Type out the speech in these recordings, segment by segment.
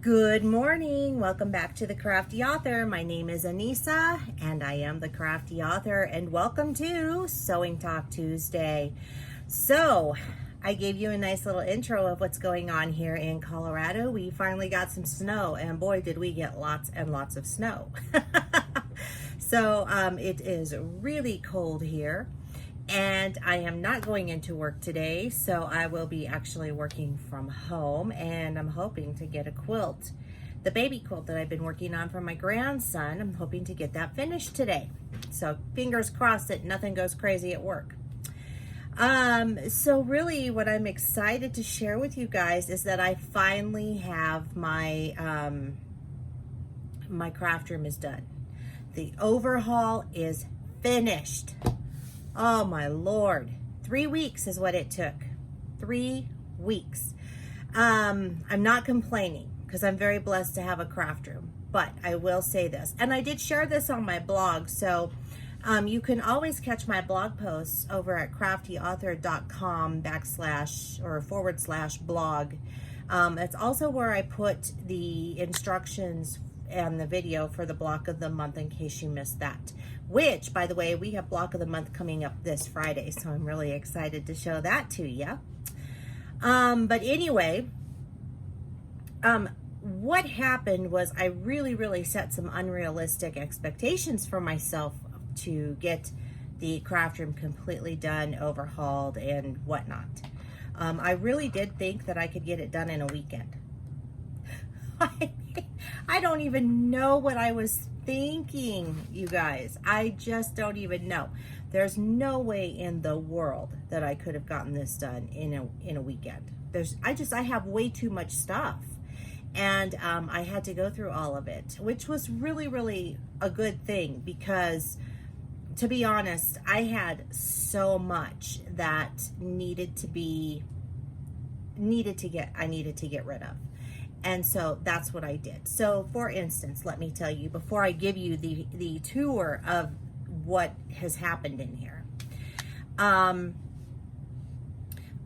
Good morning. Welcome back to the Crafty Author. My name is Anissa and I am the Crafty Author, and welcome to Sewing Talk Tuesday. So I gave you a nice little intro of what's going on here in Colorado. We finally got some snow, and boy did we get lots and lots of snow. So it is really cold here. And I am not going into work today, so I will be actually working from home, and I'm hoping to get a quilt. The baby quilt that I've been working on for my grandson, I'm hoping to get that finished today. So fingers crossed that nothing goes crazy at work. So really what I'm excited to share with you guys is that I finally have my, my craft room is done. The overhaul is finished. Oh my Lord, 3 weeks is what it took. 3 weeks. I'm not complaining because I'm very blessed to have a craft room, but I will say this, and I did share this on my blog, so you can always catch my blog posts over at craftyauthor.com/blog. It's also where I put the instructions and the video for the block of the month in case you missed that, which, by the way, we have block of the month coming up this Friday, so I'm really excited to show that to you. But anyway, what happened was I really set some unrealistic expectations for myself to get the craft room completely done, overhauled, and whatnot. I really did think that I could get it done in a weekend. I don't even know what I was thinking, you guys. I just don't even know. There's no way in the world that I could have gotten this done in a weekend. I have way too much stuff, and I had to go through all of it, which was really a good thing, because to be honest, I had so much that I needed to get rid of. And so that's what I did. So for instance, let me tell you, before I give you the tour of what has happened in here. I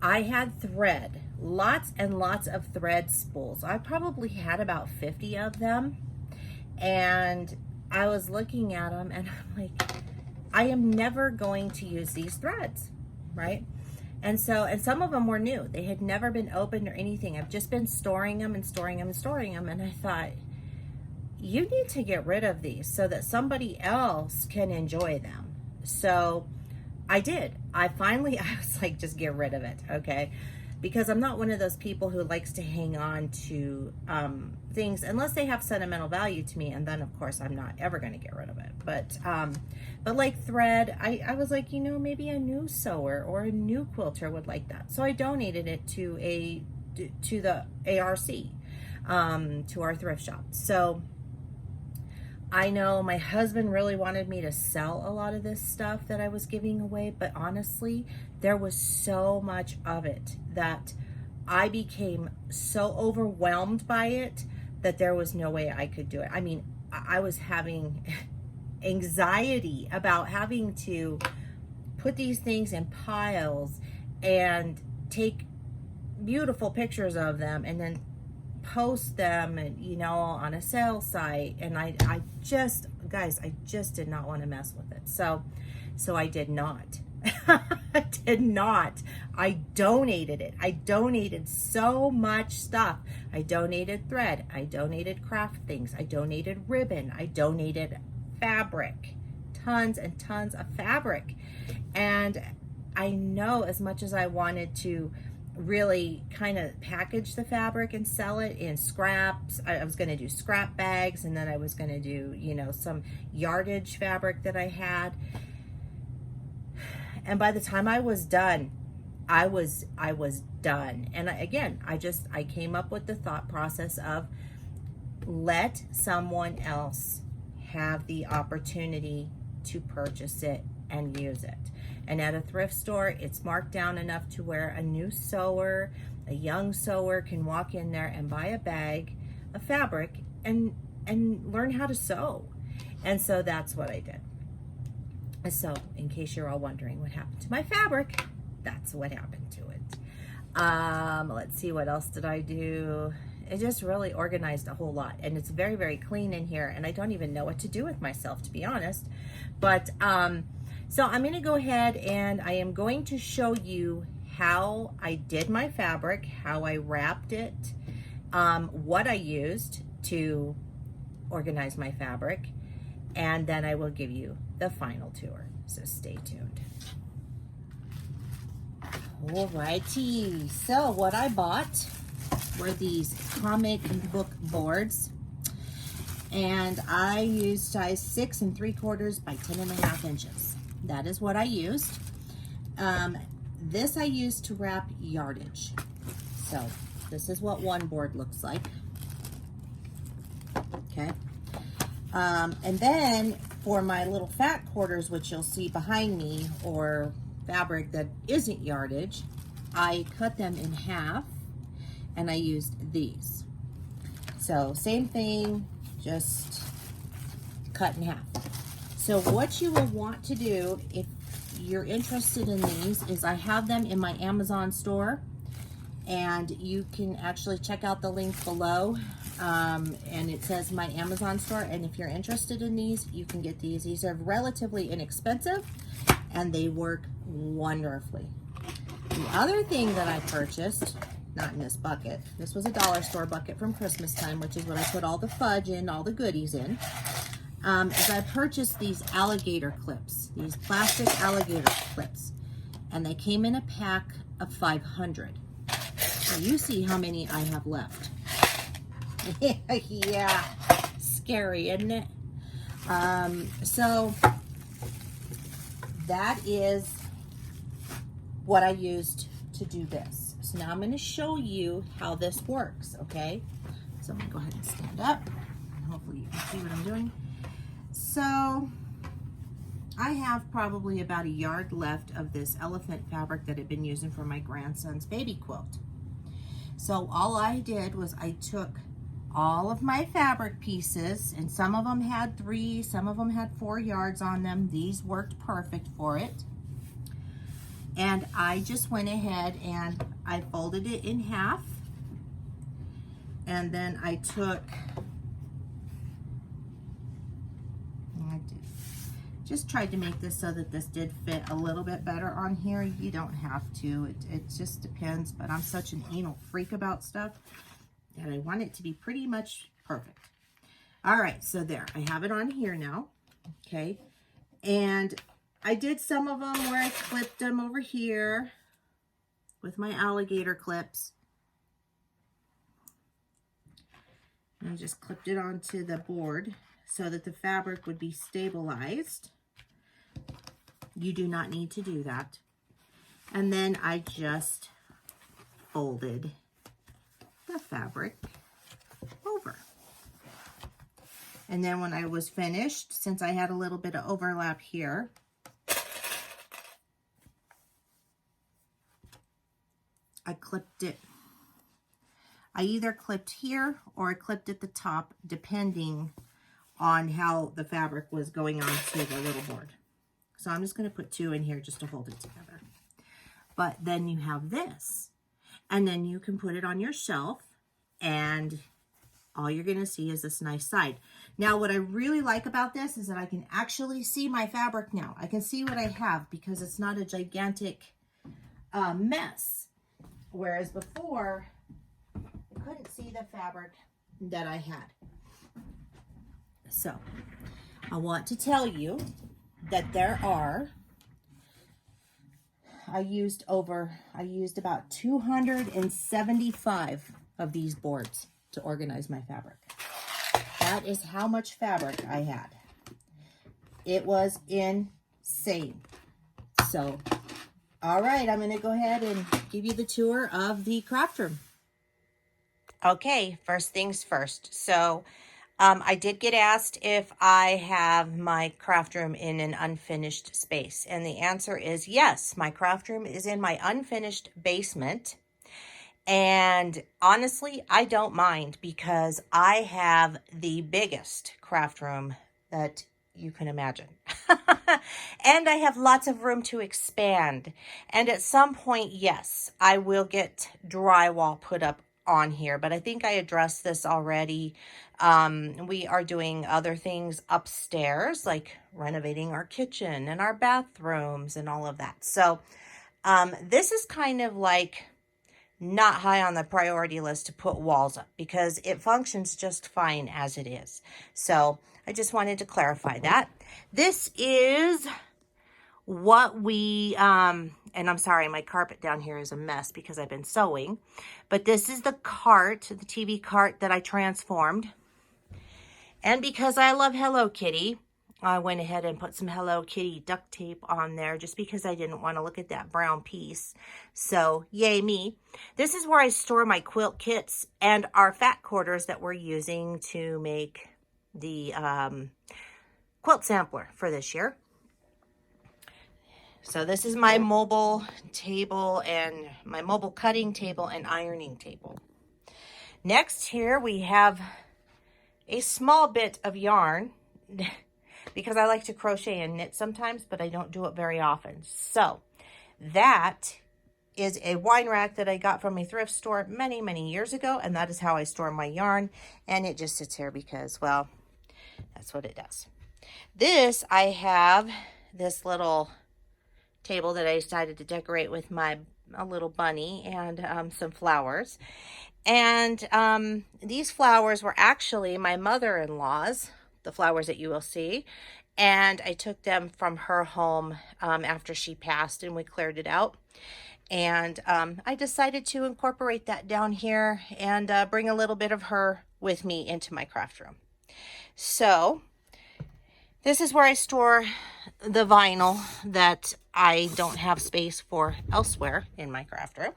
had thread, lots and lots of thread spools. I probably had about 50 of them. And I was looking at them and I'm like, I am never going to use these threads, right? And some of them were new. They had never been opened or anything. I've just been storing them and storing them and storing them. And I thought, you need to get rid of these so that somebody else can enjoy them. So I did. I was like, just get rid of it, okay? Because I'm not one of those people who likes to hang on to things unless they have sentimental value to me, and then of course I'm not ever going to get rid of it. But like thread, I was like, maybe a new sewer or a new quilter would like that. So I donated it to the ARC, to our thrift shop. So I know my husband really wanted me to sell a lot of this stuff that I was giving away, but honestly, there was so much of it that I became so overwhelmed by it that there was no way I could do it. I mean, I was having anxiety about having to put these things in piles and take beautiful pictures of them and then post them, and on a sale site. And I just did not want to mess with it. So I did not. I did not. I donated it. I donated so much stuff. I donated thread. I donated craft things. I donated ribbon. I donated fabric. Tons and tons of fabric. And I know, as much as I wanted to really kind of package the fabric and sell it in scraps, I was going to do scrap bags, and then I was going to do, some yardage fabric that I had. And by the time I was done, I was done. And I came up with the thought process of, let someone else have the opportunity to purchase it and use it. And at a thrift store, it's marked down enough to where a new sewer, a young sewer, can walk in there and buy a bag of fabric and learn how to sew. And so that's what I did. So in case you're all wondering what happened to my fabric, that's what happened to it. Let's see, what else did I do? It just really organized a whole lot, and it's very, very clean in here, and I don't even know what to do with myself, to be honest. But so I'm going to go ahead and I am going to show you how I did my fabric, how I wrapped it, what I used to organize my fabric, and then I will give you the final tour. So stay tuned. Alrighty, so what I bought were these comic book boards, and I used size 6 3/4 by 10.5 inches. That is what I used. This I used to wrap yardage. So this is what one board looks like. Okay. And then for my little fat quarters, which you'll see behind me, or fabric that isn't yardage, I cut them in half and I used these. So same thing, just cut in half. So what you will want to do if you're interested in these is I have them in my Amazon store, and you can actually check out the link below, and it says my Amazon store, and if you're interested in these, you can get these. These are relatively inexpensive and they work wonderfully. The other thing that I purchased, not in this bucket, this was a dollar store bucket from Christmas time, which is what I put all the fudge in, all the goodies in, is I purchased these alligator clips, these plastic alligator clips, and they came in a pack of 500. So you see how many I have left. Yeah, scary, isn't it? So that is what I used to do this. So now I'm going to show you how this works, okay? So I'm going to go ahead and stand up. Hopefully you can see what I'm doing. So I have probably about a yard left of this elephant fabric that I've been using for my grandson's baby quilt. So all I did was I took all of my fabric pieces, and some of them had 3, some of them had 4 yards on them. These worked perfect for it. And I just went ahead and I folded it in half, and then I took, just tried to make this so that this did fit a little bit better on here. You don't have to, it just depends, but I'm such an anal freak about stuff that I want it to be pretty much perfect. All right, so there, I have it on here now, okay? And I did some of them where I clipped them over here with my alligator clips. And I just clipped it onto the board so that the fabric would be stabilized. You do not need to do that. And then I just folded the fabric over. And then when I was finished, since I had a little bit of overlap here, I clipped it. I either clipped here or I clipped at the top, depending on how the fabric was going onto the little board. So I'm just going to put 2 in here just to hold it together. But then you have this, and then you can put it on your shelf, and all you're going to see is this nice side. Now, what I really like about this is that I can actually see my fabric now. I can see what I have because it's not a gigantic mess. Whereas before, I couldn't see the fabric that I had. So, I want to tell you that there are, I used about 275 of these boards to organize my fabric. That is how much fabric I had. It was insane. So, all right, I'm going to go ahead and give you the tour of the craft room. Okay, first things first. So, I did get asked if I have my craft room in an unfinished space, and the answer is yes. My craft room is in my unfinished basement, and honestly, I don't mind because I have the biggest craft room that you can imagine. And I have lots of room to expand, and at some point, yes, I will get drywall put up on here, but I think I addressed this already. We are doing other things upstairs, like renovating our kitchen and our bathrooms and all of that. So this is kind of like not high on the priority list to put walls up because it functions just fine as it is. So I just wanted to clarify that. This is what we, and I'm sorry, my carpet down here is a mess because I've been sewing, but this is the cart, the TV cart that I transformed. And because I love Hello Kitty, I went ahead and put some Hello Kitty duct tape on there just because I didn't want to look at that brown piece. So yay me. This is where I store my quilt kits and our fat quarters that we're using to make the quilt sampler for this year. So this is my mobile table and my mobile cutting table and ironing table. Next here we have a small bit of yarn because I like to crochet and knit sometimes, but I don't do it very often. So that is a wine rack that I got from a thrift store many, many years ago, and that is how I store my yarn, and it just sits here because, well, that's what it does. This, I have this little table that I decided to decorate with a little bunny and some flowers. And these flowers were actually my mother-in-law's, the flowers that you will see. And I took them from her home after she passed and we cleared it out. And I decided to incorporate that down here and bring a little bit of her with me into my craft room. So this is where I store the vinyl that I don't have space for elsewhere in my craft room.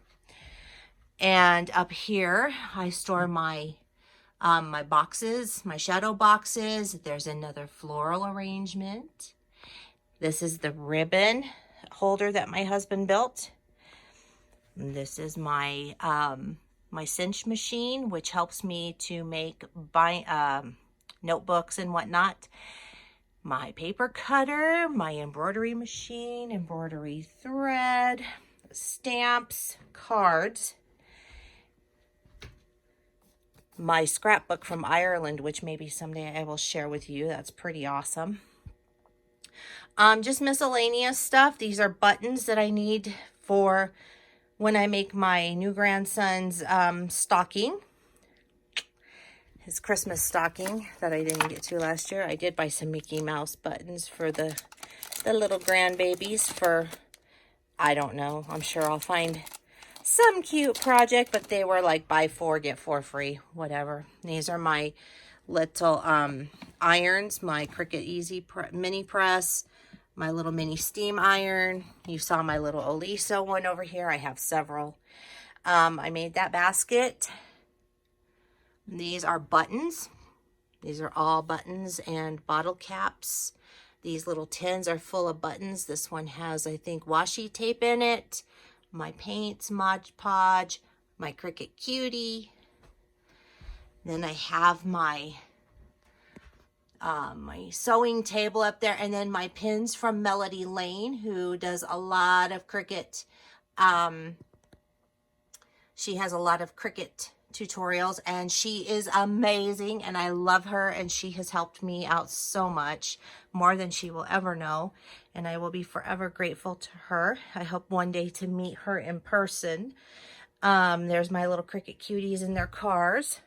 And up here, I store my my boxes, my shadow boxes. There's another floral arrangement. This is the ribbon holder that my husband built. And this is my my cinch machine, which helps me to make notebooks and whatnot. My paper cutter, my embroidery machine, embroidery thread, stamps, cards. My scrapbook from Ireland, which maybe someday I will share with you. That's pretty awesome. Just miscellaneous stuff. These are buttons that I need for when I make my new grandson's stocking. His Christmas stocking that I didn't get to last year. I did buy some Mickey Mouse buttons for the little grandbabies for, I don't know. I'm sure I'll find some cute project, but they were like buy 4, get 4 free, whatever. These are my little irons, my Cricut Easy mini press, my little mini steam iron. You saw my little Olisa one over here. I have several. I made that basket. These are buttons. These are all buttons and bottle caps. These little tins are full of buttons. This one has, I think, washi tape in it. My paints, Mod Podge, my Cricut Cutie. Then I have my my sewing table up there, and then my pins from Melody Lane, who does a lot of Cricut. She has a lot of Cricut tutorials, and she is amazing, and I love her, and she has helped me out so much, more than she will ever know, and I will be forever grateful to her. I hope one day to meet her in person. There's my little Cricut cuties in their cars.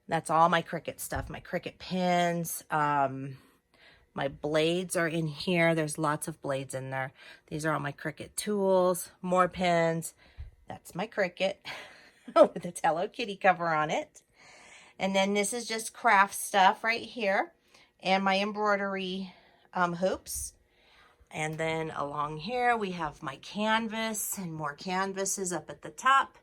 That's all my Cricut stuff, my Cricut pins. My blades are in here. There's lots of blades in there. These are all my Cricut tools, more pins. That's my Cricut with the Hello Kitty cover on it. And then this is just craft stuff right here. And my embroidery hoops. And then along here we have my canvas and more canvases up at the top.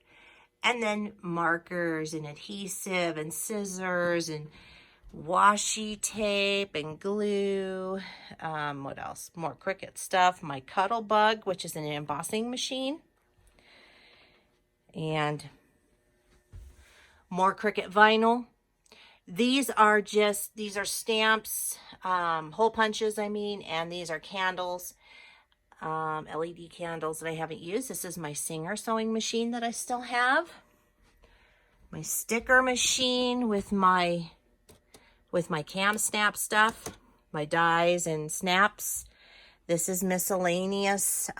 And then markers and adhesive and scissors and washi tape and glue. What else? More Cricut stuff. My Cuddle Bug, which is an embossing machine. And more Cricut vinyl. These are stamps, hole punches, I mean, and these are candles. LED candles that I haven't used. This is my Singer sewing machine that I still have. My sticker machine with my cam snap stuff, my dies and snaps. This is miscellaneous,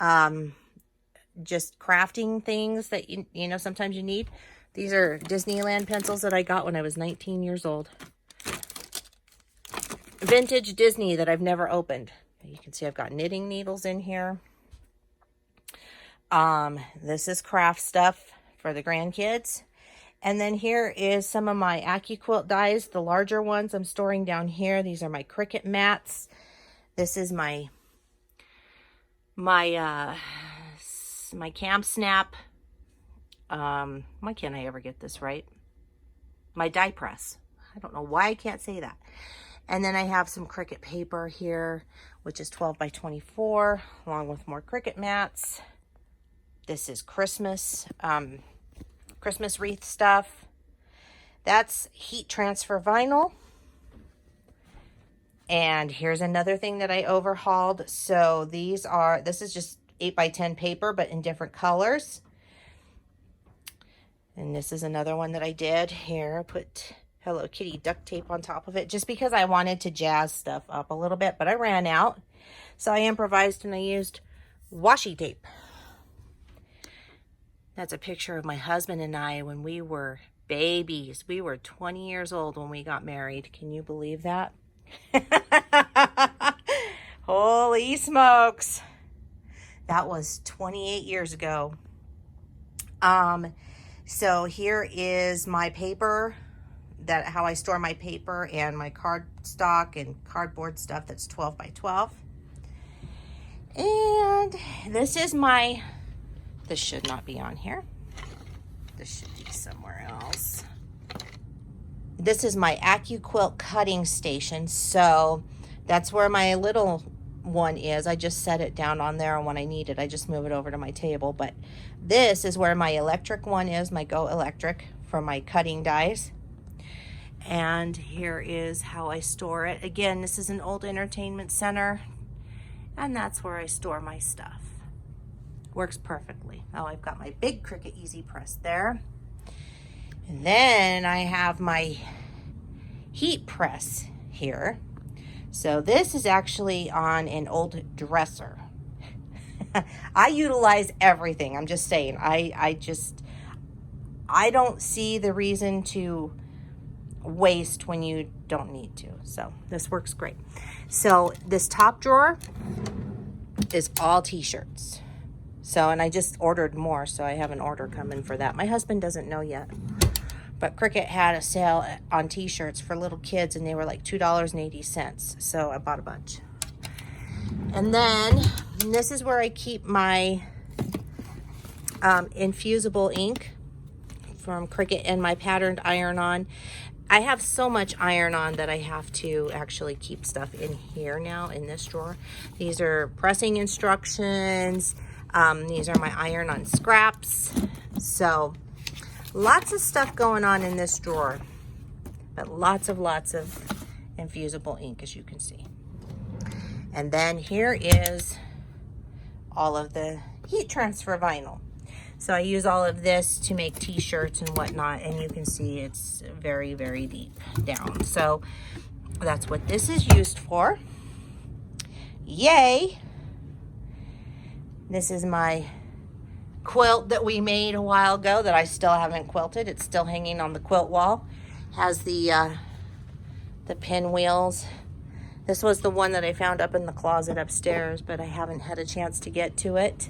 just crafting things that you know sometimes you need. These are Disneyland pencils that I got when I was 19 years old. Vintage Disney that I've never opened. You can see I've got knitting needles in here. This is craft stuff for the grandkids. And then here is some of my Quilt dies, the larger ones I'm storing down here. These are my Cricut mats. This is my cam snap. Why can't I ever get this right? My die press. I don't know why I can't say that. And then I have some Cricut paper here, which is 12 by 24, along with more Cricut mats. This is Christmas wreath stuff. That's heat transfer vinyl. And here's another thing that I overhauled. So this is just 8 by 10 paper, but in different colors. And this is another one that I did here. I put Hello Kitty duct tape on top of it just because I wanted to jazz stuff up a little bit, but I ran out. So I improvised and I used washi tape. That's a picture of my husband and I when we were babies. We were 20 years old when we got married. Can you believe that? Holy smokes. That was 28 years ago. So here is my paper, how I store my paper and my cardstock and cardboard stuff. That's 12 by 12. And this is this should not be on here. This should be somewhere else. This is my Quilt cutting station. So that's where my little one is. I just set it down on there, and when I need it, I just move it over to my table. But this is where my electric one is, my Go Electric for my cutting dies. And here is how I store it. Again, this is an old entertainment center, and that's where I store my stuff. Works perfectly. Oh, I've got my big Cricut Easy Press there. And then I have my heat press here. So this is actually on an old dresser. I utilize everything. I'm just saying. I don't see the reason to waste when you don't need to. So this works great. So this top drawer is all t-shirts. So, and I just ordered more, so I have an order coming for that. My husband doesn't know yet. But Cricut had a sale on t-shirts for little kids, and they were like $2.80. So I bought a bunch. And then this is where I keep my infusible ink from Cricut and my patterned iron-on. I have so much iron-on that I have to actually keep stuff in here now in this drawer. These are pressing instructions. These are my iron-on scraps. So lots of stuff going on in this drawer, but lots of infusible ink, as you can see. And then here is all of the heat transfer vinyl. So I use all of this to make t-shirts and whatnot, and you can see it's very, very deep down. So that's what this is used for. Yay! This is my quilt that we made a while ago that I still haven't quilted. It's still hanging on the quilt wall. Has the pinwheels. This was the one that I found up in the closet upstairs, but I haven't had a chance to get to it.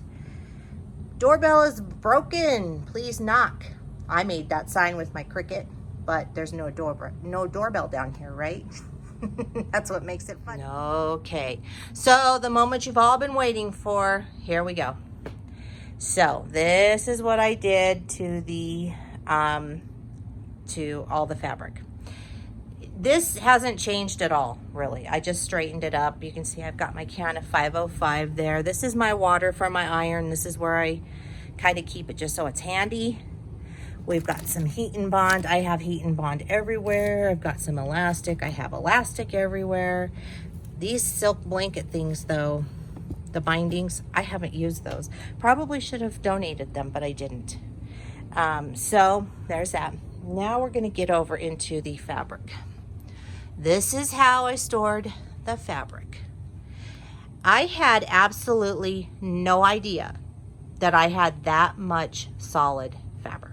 Doorbell is broken. Please knock. I made that sign with my Cricut, but there's no doorbell down here, right? That's what makes it fun. Okay, so the moment you've all been waiting for, here we go. So this is what I did to all the fabric. This hasn't changed at all, really. I just straightened it up. You can see I've got my can of 505 there. This is my water for my iron. This is where I kind of keep it just so it's handy. We've got some heat and bond. I have heat and bond everywhere. I've got some elastic. I have elastic everywhere. These silk blanket things, though, the bindings. I haven't used those. Probably should have donated them, but I didn't. So there's that. Now we're going to get over into the fabric. This is how I stored the fabric. I had absolutely no idea that I had that much solid fabric.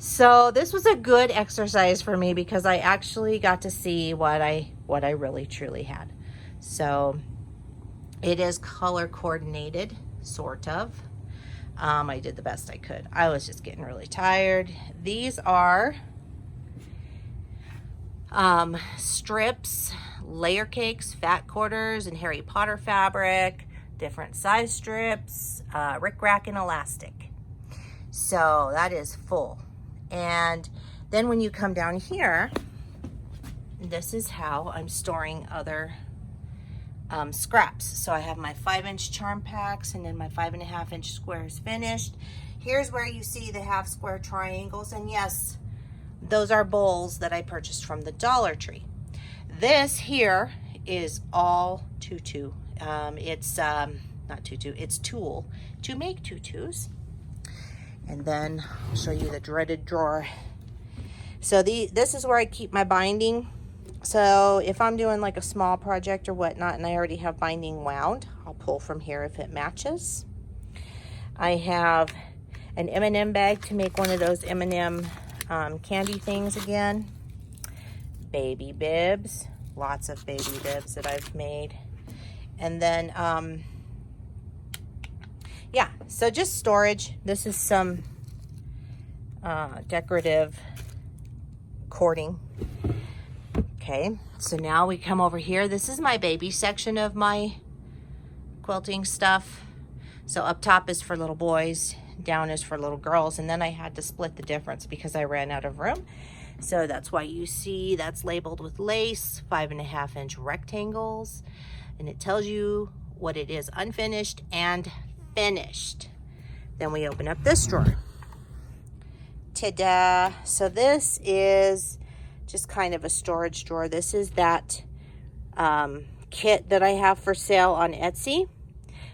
So this was a good exercise for me because I actually got to see what I really truly had. So it is color coordinated, sort of. I did the best I could. I was just getting really tired. These are strips, layer cakes, fat quarters, and Harry Potter fabric, different size strips, rickrack and elastic. So that is full. And then when you come down here, this is how I'm storing other scraps. So I have my 5-inch charm packs and then my 5.5-inch squares finished. Here's where you see the half square triangles. And yes, those are bowls that I purchased from the Dollar Tree. This here is all tutu. It's not tutu, it's tulle to make tutus. And then I'll show you the dreaded drawer. So this is where I keep my binding. So if I'm doing like a small project or whatnot and I already have binding wound, I'll pull from here if it matches. I have an M&M bag to make one of those M&M candy things again. Baby bibs, lots of baby bibs that I've made. And then yeah, so just storage. This is some decorative cording. Okay, so now we come over here. This is my baby section of my quilting stuff. So up top is for little boys, down is for little girls, and then I had to split the difference because I ran out of room. So that's why you see that's labeled with lace, 5.5-inch rectangles, and it tells you what it is unfinished and finished. Then we open up this drawer. Ta-da! So this is just kind of a storage drawer. This is that kit that I have for sale on Etsy,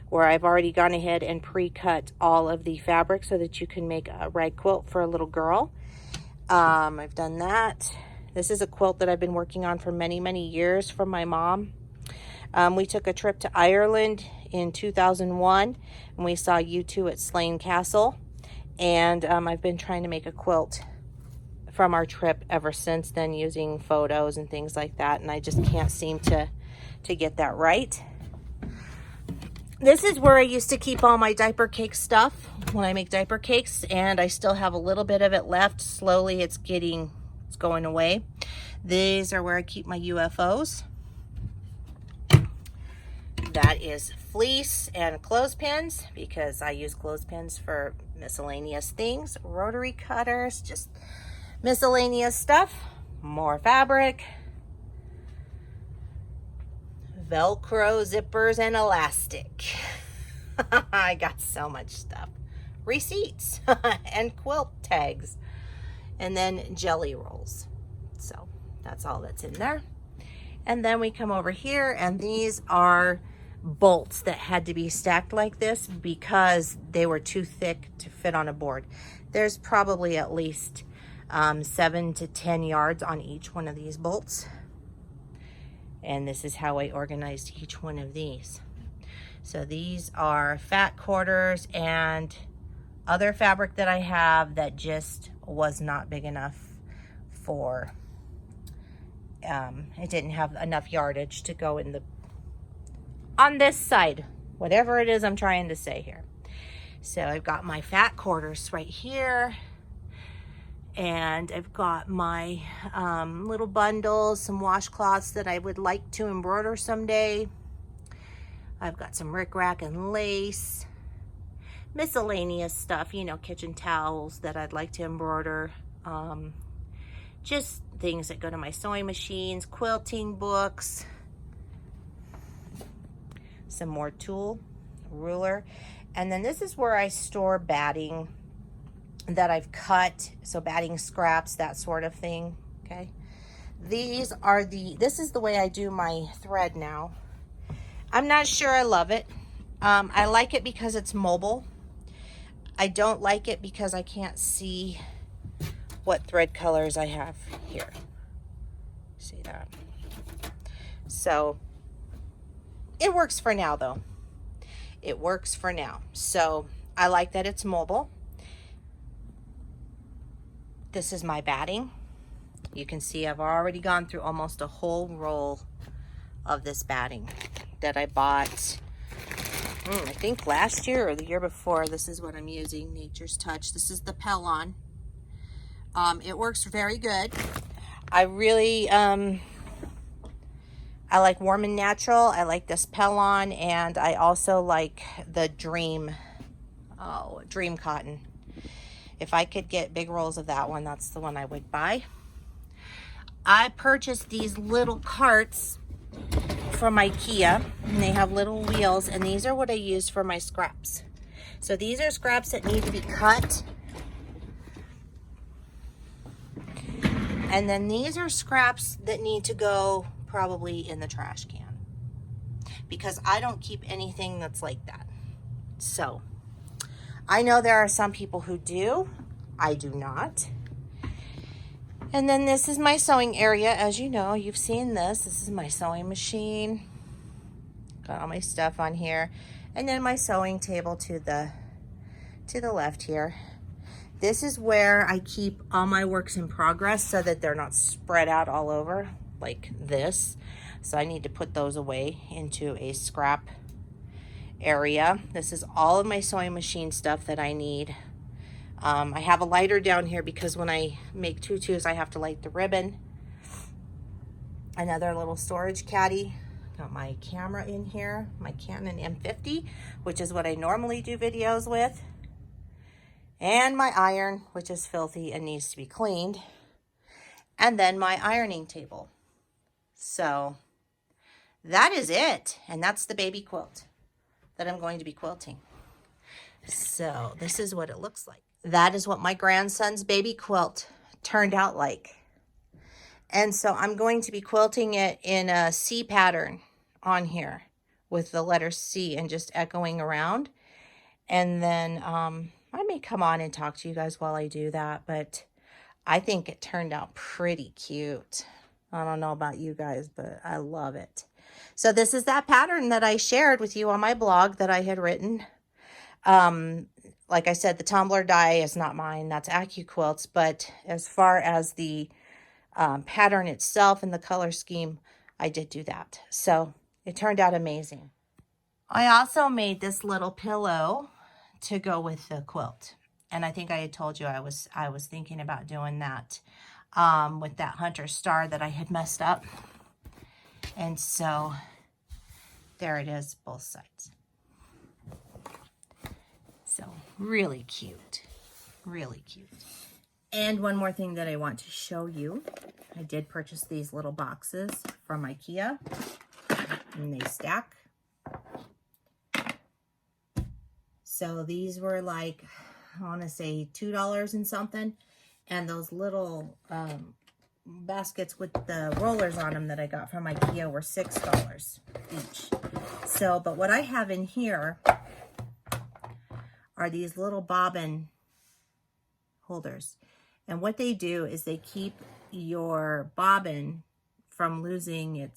where I've already gone ahead and pre-cut all of the fabric so that you can make a rag quilt for a little girl. I've done that. This is a quilt that I've been working on for many, many years from my mom. We took a trip to Ireland in 2001 and we saw U2 at Slane Castle, and I've been trying to make a quilt from our trip ever since then, using photos and things like that, and I just can't seem to get that right. This is where I used to keep all my diaper cake stuff when I make diaper cakes, and I still have a little bit of it left. Slowly it's going away. These are where I keep my UFOs. That is fleece and clothespins, because I use clothespins for miscellaneous things. Rotary cutters, just miscellaneous stuff. More fabric. Velcro zippers and elastic. I got so much stuff. Receipts and quilt tags. And then jelly rolls. So that's all that's in there. And then we come over here, and these are bolts that had to be stacked like this because they were too thick to fit on a board. There's probably at least 7 to 10 yards on each one of these bolts. And this is how I organized each one of these. So these are fat quarters and other fabric that I have that just was not big enough for, it didn't have enough yardage to go in on this side, whatever it is I'm trying to say here. So I've got my fat quarters right here, and I've got my little bundles, some washcloths that I would like to embroider someday. I've got some rickrack and lace, miscellaneous stuff, you know, kitchen towels that I'd like to embroider, just things that go to my sewing machines, quilting books, some more tulle, ruler, and then this is where I store batting that I've cut, so batting scraps, that sort of thing. Okay, this is the way I do my thread now. I'm not sure I love it. I like it because it's mobile. I don't like it because I can't see what thread colors I have here. See that? So it works for now though. It works for now. So I like that it's mobile. This is my batting. You can see I've already gone through almost a whole roll of this batting that I bought, I think last year or the year before. This is what I'm using, Nature's Touch. This is the Pellon. It works very good. I really, I like Warm and Natural. I like this Pellon, and I also like the Dream Cotton. If I could get big rolls of that one, that's the one I would buy. I purchased these little carts from IKEA, and they have little wheels, and these are what I use for my scraps. So these are scraps that need to be cut. And then these are scraps that need to go probably in the trash can, because I don't keep anything that's like that. So I know there are some people who do. I do not. And then this is my sewing area. As you know, you've seen this. This is my sewing machine. Got all my stuff on here. And then my sewing table to the left here. This is where I keep all my works in progress so that they're not spread out all over like this. So I need to put those away into a scrap area. This is all of my sewing machine stuff that I need. I have a lighter down here because when I make tutus, I have to light the ribbon. Another little storage caddy. Got my camera in here, my Canon M50, which is what I normally do videos with. And my iron, which is filthy and needs to be cleaned. And then my ironing table. So that is it. And that's the baby quilt that I'm going to be quilting. So this is what it looks like. That is what my grandson's baby quilt turned out like. And so I'm going to be quilting it in a C pattern on here with the letter C and just echoing around. And then I may come on and talk to you guys while I do that, but I think it turned out pretty cute. I don't know about you guys, but I love it. So this is that pattern that I shared with you on my blog that I had written. Like I said, the tumbler die is not mine. That's AccuQuilts. But as far as the pattern itself and the color scheme, I did do that. So it turned out amazing. I also made this little pillow to go with the quilt. And I think I had told you I was thinking about doing that with that hunter star that I had messed up. And so there it is, both sides. So really cute, really cute. And one more thing that I want to show you. I did purchase these little boxes from IKEA, and they stack. So these were like, I want to say $2 and something. And those little baskets with the rollers on them that I got from IKEA were $6 each. So, but what I have in here are these little bobbin holders. And what they do is they keep your bobbin from losing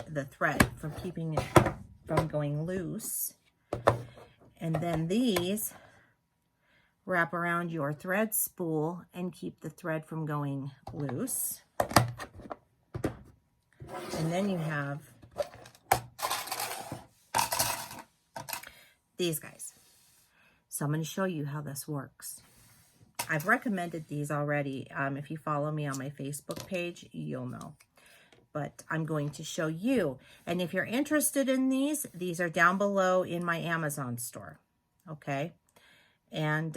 the thread, from keeping it from going loose. And then these wrap around your thread spool and keep the thread from going loose. And then you have these guys. So I'm going to show you how this works. I've recommended these already. If you follow me on my Facebook page, you'll know. But I'm going to show you. And if you're interested in these are down below in my Amazon store. Okay? And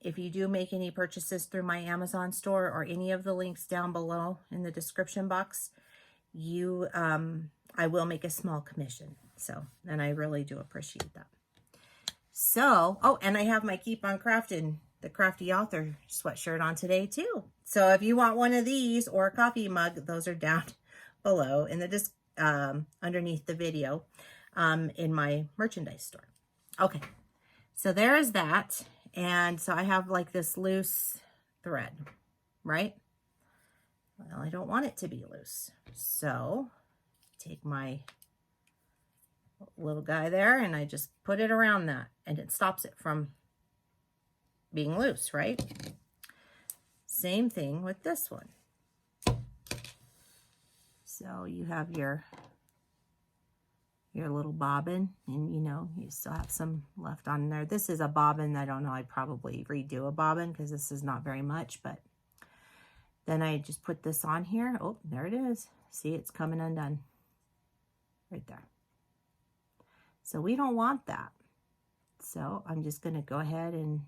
if you do make any purchases through my Amazon store or any of the links down below in the description box, I will make a small commission. So, and I really do appreciate that. So, oh, and I have my Keep on Crafting, the Crafty Author sweatshirt on today too. So if you want one of these or a coffee mug, those are down below in the underneath the video in my merchandise store. Okay, so there is that. And so I have like this loose thread, right? Well, I don't want it to be loose. So take my little guy there and I just put it around that, and it stops it from being loose, right? Same thing with this one. So you have your little bobbin, and you know, you still have some left on there. This is a bobbin. I don't know, I'd probably redo a bobbin because this is not very much, but then I just put this on here. Oh, there it is. See, it's coming undone right there. So we don't want that. So I'm just going to go ahead and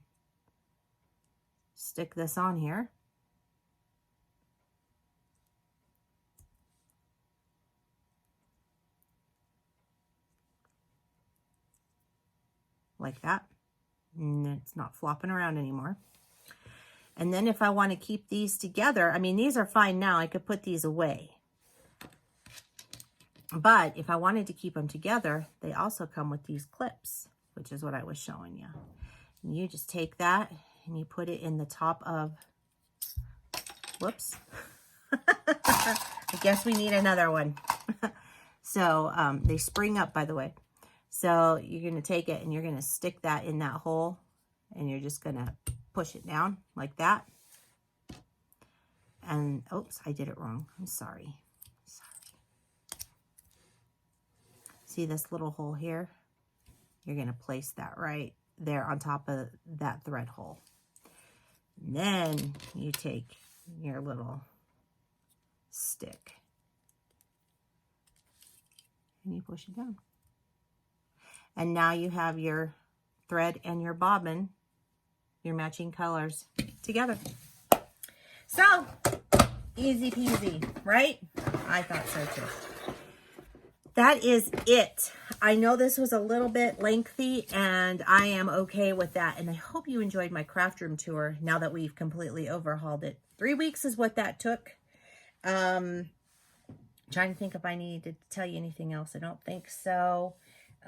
stick this on here. Like that. And it's not flopping around anymore. And then if I want to keep these together, I mean, these are fine now. I could put these away. But if I wanted to keep them together, they also come with these clips, which is what I was showing you. And you just take that and you put it in the top of, whoops. I guess we need another one. So they spring up, by the way. So you're going to take it and you're going to stick that in that hole, and you're just going to push it down like that. And, oops, I did it wrong. I'm sorry. See this little hole here? You're going to place that right there on top of that thread hole. And then you take your little stick and you push it down. And now you have your thread and your bobbin, your matching colors together. So, easy peasy, right? I thought so too. That is it. I know this was a little bit lengthy, and I am okay with that. And I hope you enjoyed my craft room tour now that we've completely overhauled it. 3 weeks is what that took. Trying to think if I need to tell you anything else. I don't think so.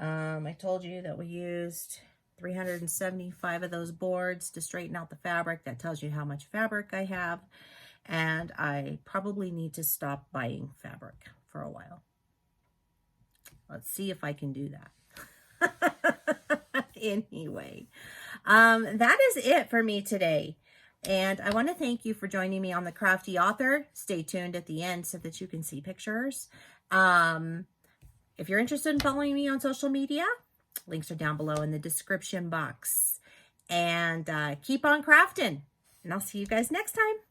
I told you that we used 375 of those boards to straighten out the fabric. That tells you how much fabric I have. And I probably need to stop buying fabric for a while. Let's see if I can do that. Anyway, that is it for me today. And I want to thank you for joining me on the Crafty Author. Stay tuned at the end so that you can see pictures. If you're interested in following me on social media, links are down below in the description box. And keep on crafting. And I'll see you guys next time.